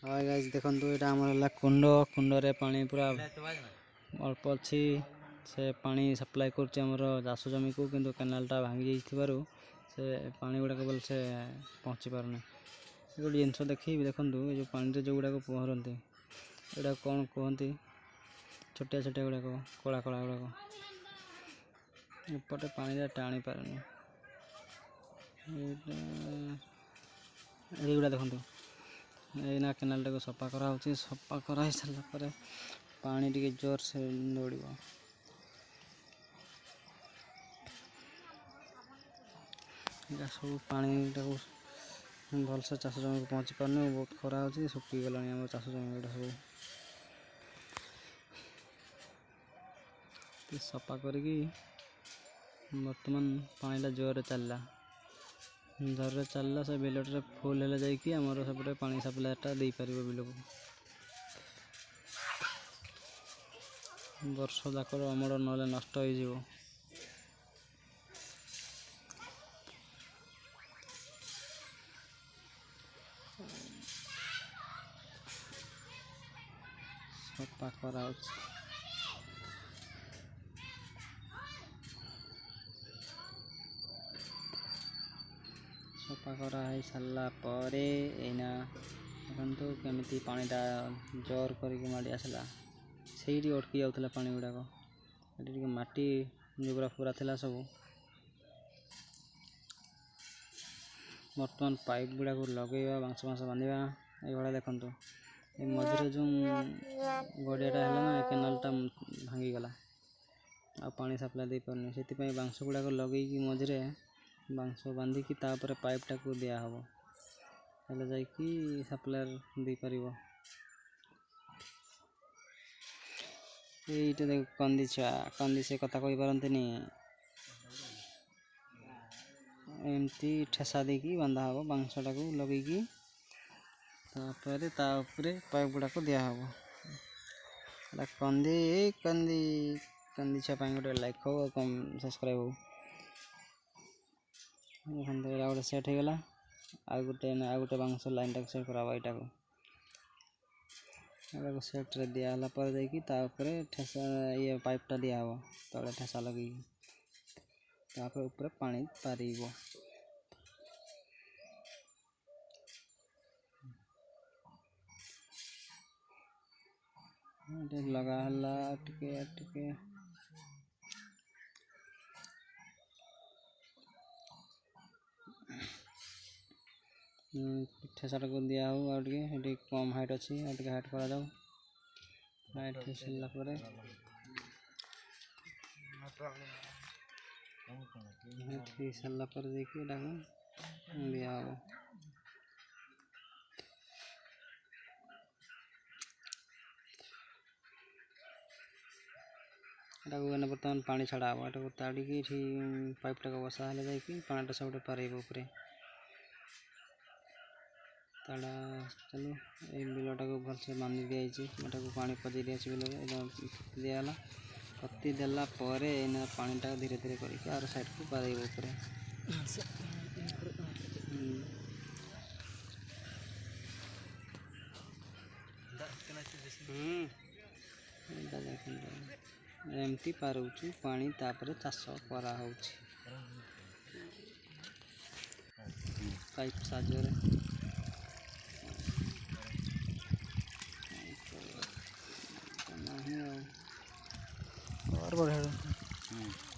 hi guys देखो ये आमर कुंड कुंडरे पानी पूरा अल्प अच्छी से पानी सप्लाई कर चाष जमी को किंतु केनालटा भांगी जाइथिबारु से पानी गुड़ाक बोल से पहुँची पारना गोटे जिनस देखी देखु जो पानी जो गुड़ाक पहरती यहाँ कौन कहती छोटिया छोटिया गुड़ाक कला कला गुड़ाक एपटे पानी टाणी पारनी ये देखु एना केनाल टाक सफा करा सफा कर सारापर पानी टी जोर से दौड़ सब पानी टाक भलसे चाष जमी को पहुँची पारनी बहुत खरा हो सुखी गला चाष जमी गुड़ा सब सफा करी बर्तमान पानी जोर चलला जोर चलला से बिलटे फुल है जामर सेपटे पानी सप्लाईटा दे पार बिल को वर्ष जाकर अमर ना नष्ट हो सफा करा सफा करा सारा पर एना देखो केमी पानीटा जोर करके माड़ी आसला से अटकी जाऊला पानी गुड़ाक ये माटी जो पूरा थिला सब बर्तमान पाइप गुड़ा को लगेगा बांस बांस बांधा ये देखो मझे जो गड़ियाटा है ना केनालटा भांगीगला आ पानी सप्लाई दे पारनी से बांस गुड़ाक लगे मझे बांस बांधिकी तापर पाइपटा को दिहब हेल्ले जाकि सप्लाई दे पार ये देख कंदी से कथा कही पारती एमती ठेसा देकी बांधा हम बांसटा को लगे तापर पाइप गुड़ाक दिहब कंदी कंदी कंदी छुआ गोटे लाइक हो कम सब्सक्राइब हो गोटे सेट हो गला आ गोटे बांस लाइन टाक सेट करा यहाँ को सेट रे दिहला पर जाकि ठेसा ये पाइपटा दिहब तले ठेसा लगे ऊपर पानी पार लगा टिके टिके ठेसाटा को दिया हो आगे कम हाइट अच्छी हाइट करा हाइट हो सारापर हाइट हो सारापर दिहब यहाँ बर्तमान पानी छाड़ा हम यहाँ ताड़ी पाइप टाक बसा है जाकि पानीटा सब पार उपरे ताड़ा चलो ये बिलटा को भलसे बांधि दिखाई पानी पजे दिया बिल दिगला पत्ती देला पानीटा धीरे धीरे कर साइड को पार उपरे एमती पार पानी तापर चाष करा पाइप साहाय्य और बढ़िया